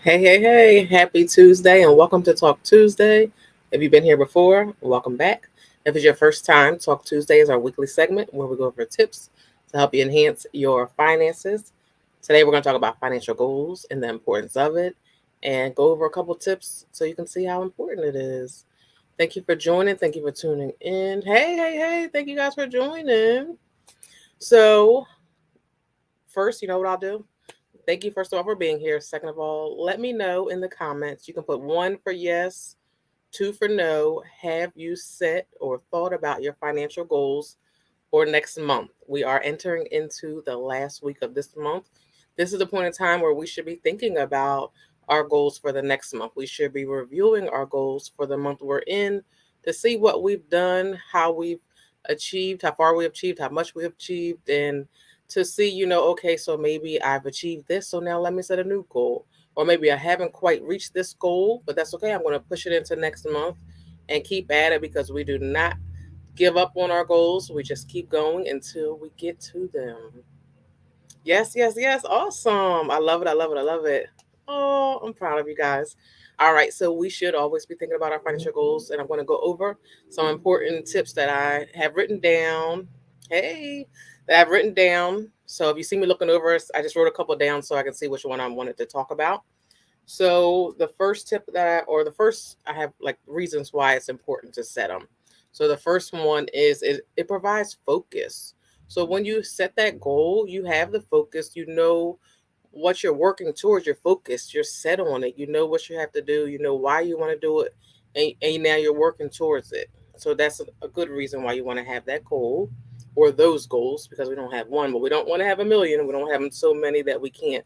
Hey, happy Tuesday and welcome to Talk Tuesday. If you've been here before, welcome back. If it's your first time, Talk Tuesday is our weekly segment where we go over tips to help you enhance your finances. Today, we're going to talk about financial goals and the importance of it and go over a couple tips so you can see how important it is. Thank you for joining. Thank you for tuning in. Hey. Thank you guys for joining. So, first, you know what I'll do? Thank you, first of all, for being here. Second of all, let me know in the comments. You can put one for yes, two for no. Have you set or thought about your financial goals for next month? We are entering into the last week of this month. This is the point in time where we should be thinking about our goals for the next month. We should be reviewing our goals for the month we're in to see what we've done, how we've achieved, how far we've achieved, how much we've achieved, and to see, okay, so maybe I've achieved this, so now let me set a new goal. Or maybe I haven't quite reached this goal, but that's okay. I'm going to push it into next month and keep at it because we do not give up on our goals. We just keep going until we get to them. Yes. Awesome. I love it. I love it. Oh, I'm proud of you guys. All right. So we should always be thinking about our financial goals. And I'm going to go over some important tips that I have written down. Hey, that I've written down. So if you see me looking over, I just wrote a couple down so I can see which one I wanted to talk about. So the first tip the first, I have like reasons why it's important to set them. So the first one is it provides focus. So when you set that goal, you have the focus, you know what you're working towards, you're focused, you're set on it, you know what you have to do, you know why you want to do it, and now you're working towards it. So that's a good reason why you want to have that goal or those goals because we don't have one, but we don't want to have a million. We don't have so many that we can't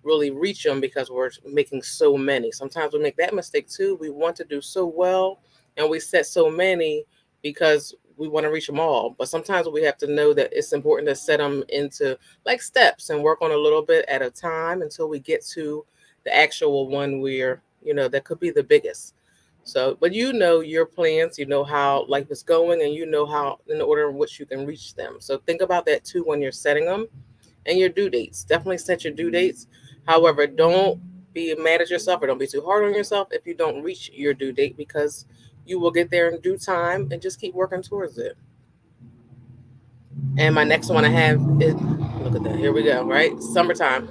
really reach them because we're making so many. Sometimes we make that mistake too. We want to do so well and we set so many because we want to reach them all. But sometimes we have to know that it's important to set them into like steps and work on a little bit at a time until we get to the actual one where, that could be the biggest. So, but you know your plans, you know how life is going, and you know how in the order in which you can reach them. So, think about that too when you're setting them and your due dates. Definitely set your due dates. However, don't be mad at yourself or don't be too hard on yourself if you don't reach your due date because you will get there in due time and just keep working towards it. And my next one I have is look at that. Here we go, right? Summertime.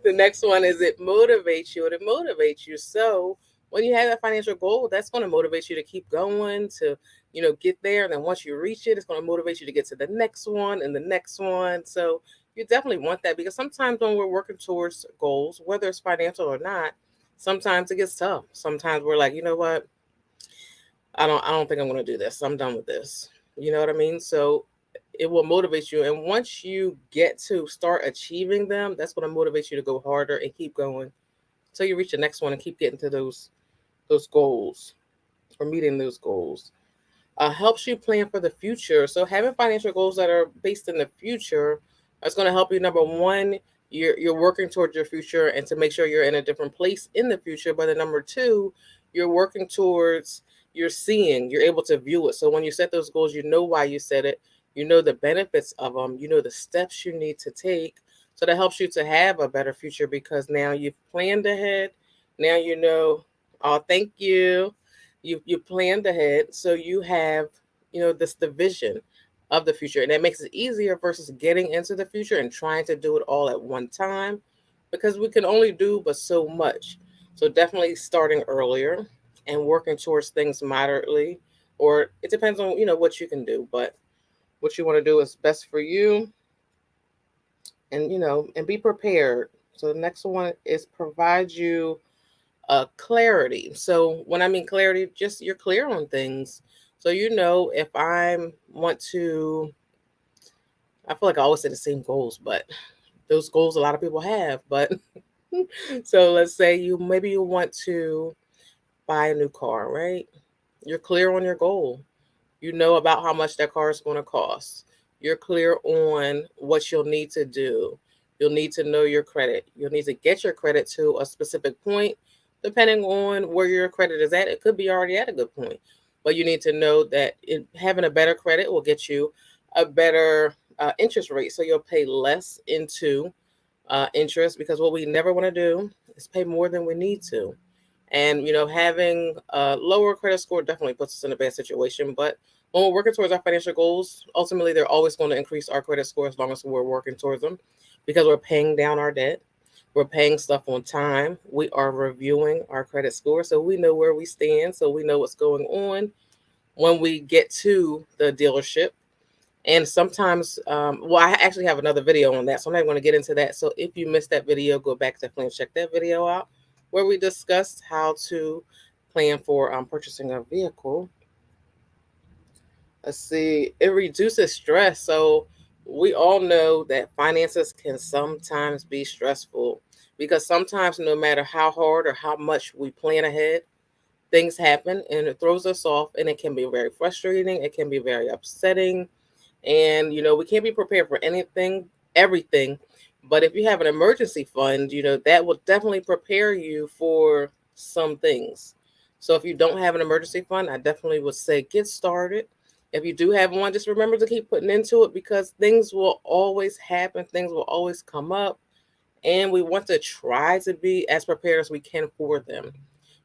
The next one is it motivates you. It motivates you. So when you have that financial goal, that's going to motivate you to keep going, to, get there. And then once you reach it, it's going to motivate you to get to the next one and the next one. So you definitely want that because sometimes when we're working towards goals, whether it's financial or not, sometimes it gets tough. Sometimes we're like, you know what? I don't think I'm going to do this. I'm done with this. You know what I mean? So it will motivate you. And once you get to start achieving them, that's going to motivate you to go harder and keep going until you reach the next one and keep getting to those goals or meeting those goals. Helps you plan for the future. So having financial goals that are based in the future is going to help you. Number one, you're working towards your future and to make sure you're in a different place in the future. But then number two, you're working towards you're able to view it. So when you set those goals, you know why you set it. You know the benefits of them. You know the steps you need to take. So that helps you to have a better future because now you've planned ahead. Now you know. Oh, thank you. You planned ahead, so you have this the vision of the future, and that makes it easier versus getting into the future and trying to do it all at one time because we can only do but so much. So definitely starting earlier and working towards things moderately, or it depends on what you can do, but what you want to do is best for you, and and be prepared. So the next one is provide you clarity. So when I mean clarity, just you're clear on things. So if I want to, I feel like I always say the same goals, but those goals a lot of people have. But so let's say maybe you want to buy a new car, right? You're clear on your goal. You know about how much that car is going to cost. You're clear on what you'll need to do. You'll need to know your credit. You'll need to get your credit to a specific point. Depending on where your credit is at, it could be already at a good point. But you need to know that having a better credit will get you a better interest rate. So you'll pay less into interest, because what we never want to do is pay more than we need to. And having a lower credit score definitely puts us in a bad situation. But when we're working towards our financial goals, ultimately they're always going to increase our credit score as long as we're working towards them, because we're paying down our debt, we're paying stuff on time, we are reviewing our credit score, so we know where we stand, so we know what's going on when we get to the dealership. And sometimes, well, I actually have another video on that, so I'm not going to get into that. So if you missed that video, go back definitely and check that video out, where we discussed how to plan for purchasing a vehicle. Let's see, it reduces stress. So we all know that finances can sometimes be stressful, because sometimes no matter how hard or how much we plan ahead, things happen and it throws us off, and it can be very frustrating. It can be very upsetting, and we can't be prepared for anything, everything. But if you have an emergency fund, that will definitely prepare you for some things. So if you don't have an emergency fund, I definitely would say get started. If you do have one, just remember to keep putting into it, because things will always happen, things will always come up, and we want to try to be as prepared as we can for them.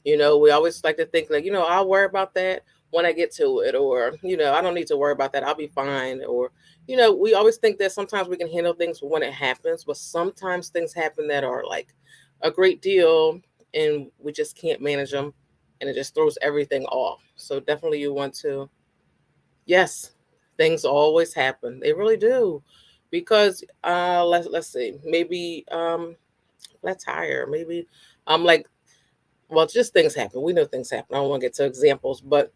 We always like to think like, I'll worry about that when I get to it, or, I don't need to worry about that, I'll be fine. Or, we always think that sometimes we can handle things when it happens, but sometimes things happen that are like a great deal, and we just can't manage them, and it just throws everything off. So definitely you want to, yes, things always happen. They really do. Because let's see, maybe let's hire, maybe like, well, just things happen. We know things happen. I don't want to get to examples, but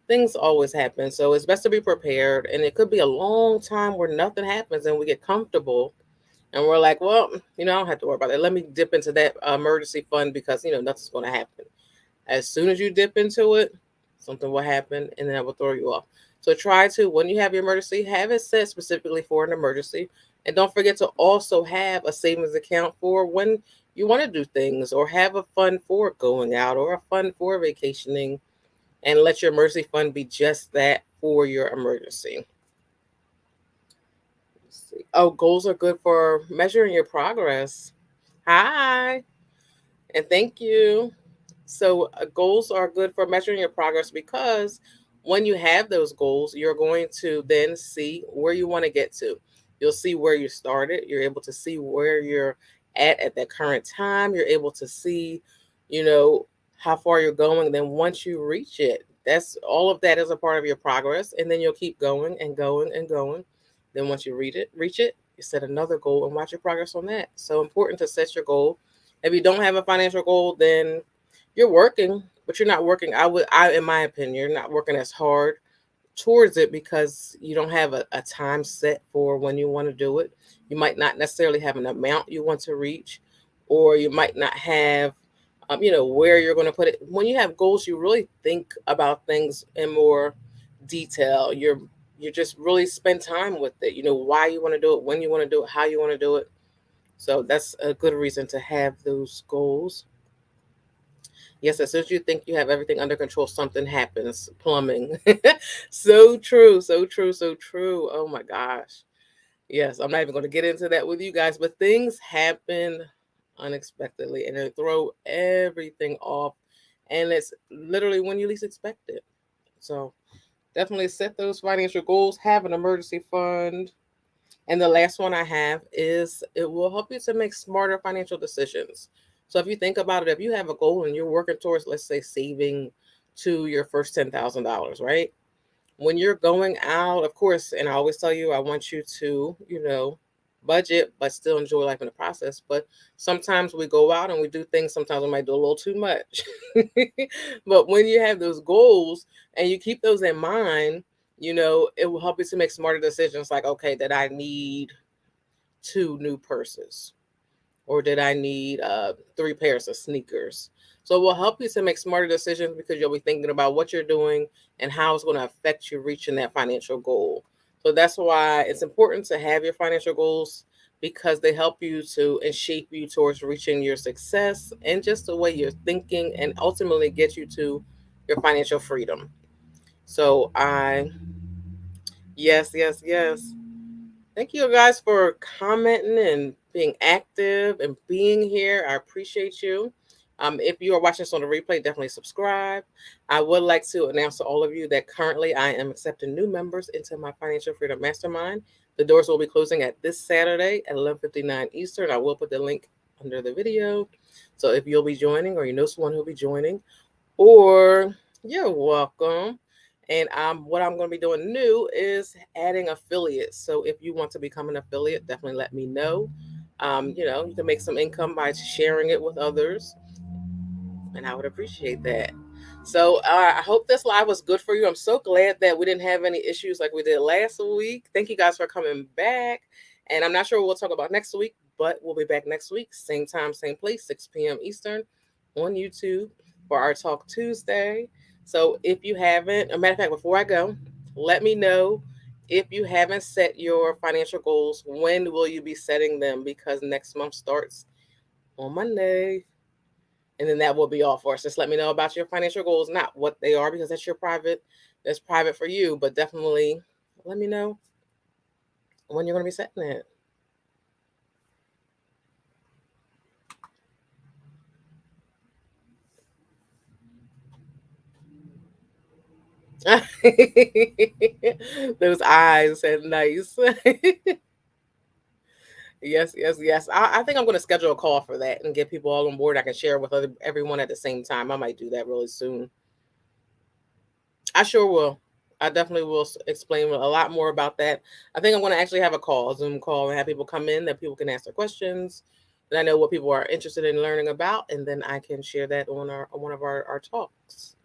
things always happen. So it's best to be prepared. And it could be a long time where nothing happens and we get comfortable and we're like, well, I don't have to worry about it. Let me dip into that emergency fund, because, nothing's going to happen. As soon as you dip into it, something will happen and then it will throw you off. So try to, when you have your emergency, have it set specifically for an emergency. And don't forget to also have a savings account for when you want to do things, or have a fund for going out, or a fund for vacationing, and let your emergency fund be just that, for your emergency. Let's see. Oh, goals are good for measuring your progress. Hi, and thank you. So, goals are good for measuring your progress, because when you have those goals, you're going to then see where you want to get to. You'll see where you started. You're able to see where you're at that current time. You're able to see, you know, how far you're going. Then once you reach it, that's all of that is a part of your progress. And then you'll keep going and going and going. Then once you reach it, you set another goal and watch your progress on that. So important to set your goal. If you don't have a financial goal, then you're working, but you're not working. In my opinion, you're not working as hard towards it, because you don't have a time set for when you want to do it. You might not necessarily have an amount you want to reach, or you might not have, where you're going to put it. When you have goals, you really think about things in more detail. You just really spend time with it. You know why you want to do it, when you want to do it, how you want to do it. So that's a good reason to have those goals. Yes, as soon as you think you have everything under control, something happens. Plumbing. So true, so true, so true. Oh my gosh. Yes, I'm not even going to get into that with you guys, but things happen unexpectedly and they throw everything off. And it's literally when you least expect it. So definitely set those financial goals, have an emergency fund. And the last one I have is, it will help you to make smarter financial decisions. So if you think about it, if you have a goal and you're working towards, let's say, saving to your first $10,000, right? When you're going out, of course, and I always tell you, I want you to, budget, but still enjoy life in the process. But sometimes we go out and we do things, sometimes we might do a little too much. But when you have those goals and you keep those in mind, it will help you to make smarter decisions, like, okay, that I need two new purses, or did I need three pairs of sneakers? So it will help you to make smarter decisions, because you'll be thinking about what you're doing and how it's going to affect you reaching that financial goal. So that's why it's important to have your financial goals, because they help you to and shape you towards reaching your success, and just the way you're thinking, and ultimately get you to your financial freedom. So yes, yes, yes. Thank you guys for commenting and being active and being here. I appreciate you. If you are watching this on the replay, definitely subscribe. I would like to announce to all of you that currently I am accepting new members into my Financial Freedom Mastermind. The doors will be closing at this Saturday at 11:59 Eastern. I will put the link under the video. So if you'll be joining or you know someone who'll be joining, or you're welcome. And what I'm going to be doing new is adding affiliates. So if you want to become an affiliate, definitely let me know. You can make some income by sharing it with others, and I would appreciate that. So I hope this live was good for you. I'm so glad that we didn't have any issues like we did last week. Thank you guys for coming back. And I'm not sure what we'll talk about next week, but we'll be back next week, same time, same place, 6 p.m. Eastern on YouTube for our Talk Tuesday. So if you haven't, a matter of fact, before I go, let me know if you haven't set your financial goals. When will you be setting them? Because next month starts on Monday. And then that will be all for us. Just let me know about your financial goals, not what they are, because that's private for you, but definitely let me know when you're going to be setting it. Those eyes said nice. Yes, yes, yes. I think I'm going to schedule a call for that and get people all on board. I can share with everyone at the same time. I might do that really soon. I sure will. I definitely will explain a lot more about that. I think I'm going to actually have a Zoom call, and have people come in that people can ask their questions. And I know what people are interested in learning about, and then I can share that on one of our talks.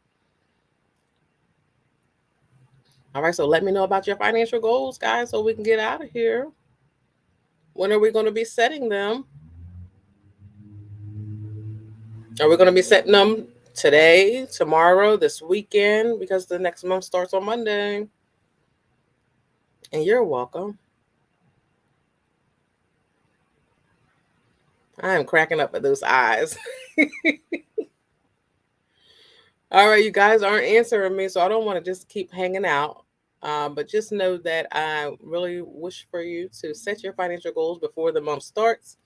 All right, so let me know about your financial goals, guys, so we can get out of here. When are we going to be setting them? Are we going to be setting them today, tomorrow, this weekend? Because the next month starts on Monday. And you're welcome. I am cracking up at those eyes. All right, you guys aren't answering me, so I don't want to just keep hanging out. But just know that I really wish for you to set your financial goals before the month starts,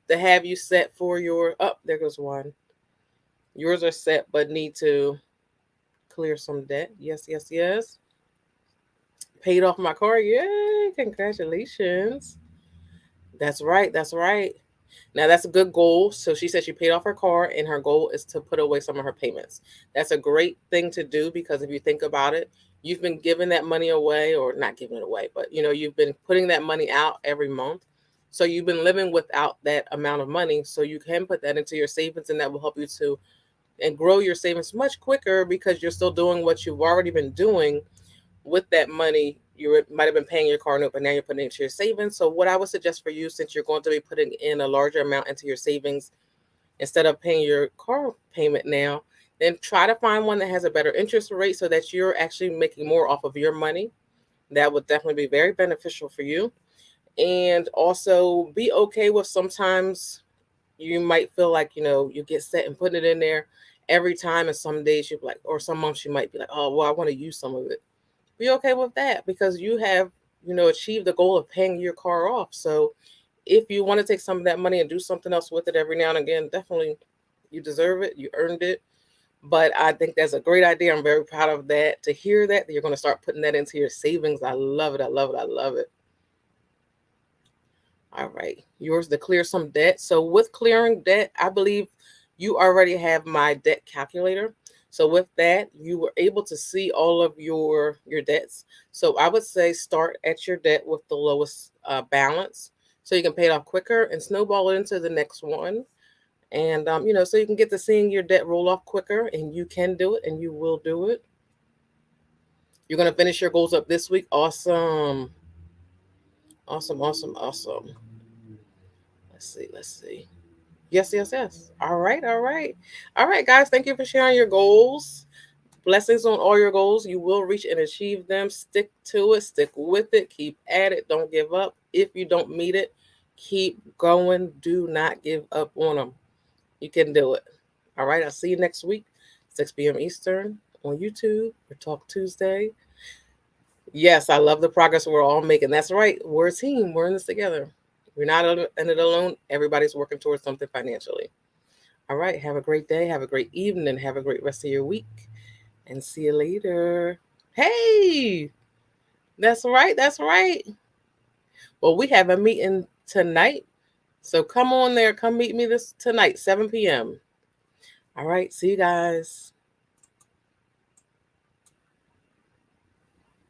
to have you set for your, oh, there goes one. Yours are set, but need to clear some debt. Yes, yes, yes. Paid off my car. Yay, congratulations. That's right, that's right. Now that's a good goal. So she said she paid off her car, and her goal is to put away some of her payments. That's a great thing to do, because if you think about it, you've been giving that money away, or not giving it away, but you've been putting that money out every month. So you've been living without that amount of money. So you can put that into your savings, and that will help you to and grow your savings much quicker, because you're still doing what you've already been doing with that money. You might have been paying your car note, but now you're putting it into your savings. So what I would suggest for you, since you're going to be putting in a larger amount into your savings instead of paying your car payment now, then try to find one that has a better interest rate, so that you're actually making more off of your money. That would definitely be very beneficial for you. And also be okay with, sometimes you might feel like, you get set and putting it in there every time. And some days you're like, or some months you might be like, oh, well, I want to use some of it. Be okay with that, because you have, achieved the goal of paying your car off. So if you want to take some of that money and do something else with it every now and again, definitely, you deserve it. You earned it. But I think that's a great idea. I'm very proud of that. To hear that you're going to start putting that into your savings. I love it. I love it. I love it. All right. Yours to clear some debt. So with clearing debt, I believe you already have my debt calculator. So with that, you were able to see all of your debts. So I would say start at your debt with the lowest balance, so you can pay it off quicker and snowball it into the next one. And so you can get to seeing your debt roll off quicker, and you can do it, and you will do it. You're going to finish your goals up this week. Awesome. Awesome, awesome, awesome. Let's see. Let's see. Yes, yes, yes. All right, all right. All right, guys. Thank you for sharing your goals. Blessings on all your goals. You will reach and achieve them. Stick to it. Stick with it. Keep at it. Don't give up. If you don't meet it, keep going. Do not give up on them. You can do it. All right. I'll see you next week, 6 p.m. Eastern on YouTube for Talk Tuesday. Yes, I love the progress we're all making. That's right. We're a team. We're in this together. We're not in it alone. Everybody's working towards something financially. All right. Have a great day. Have a great evening. Have a great rest of your week. And see you later. Hey, that's right. That's right. Well, we have a meeting tonight. So come on there. Come meet me this tonight, 7 p.m. All right. See you guys.